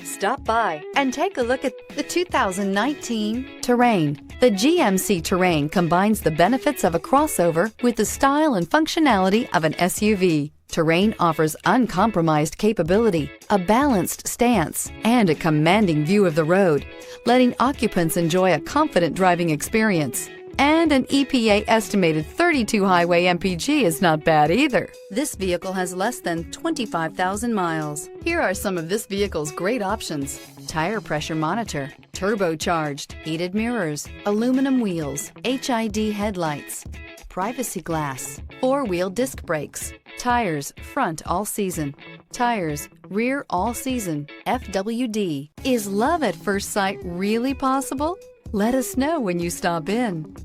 Stop by and take a look at the 2019 Terrain. The GMC Terrain combines the benefits of a crossover with the style and functionality of an SUV. Terrain offers uncompromised capability, a balanced stance, and a commanding view of the road, letting occupants enjoy a confident driving experience. And an EPA estimated 32 highway MPG is not bad either. This vehicle has less than 25,000 miles. Here are some of this vehicle's great options: tire pressure monitor, turbocharged, heated mirrors, aluminum wheels, HID headlights, privacy glass, four-wheel disc brakes, tires front all season, tires rear all season, FWD. Is love at first sight really possible? Let us know when you stop in.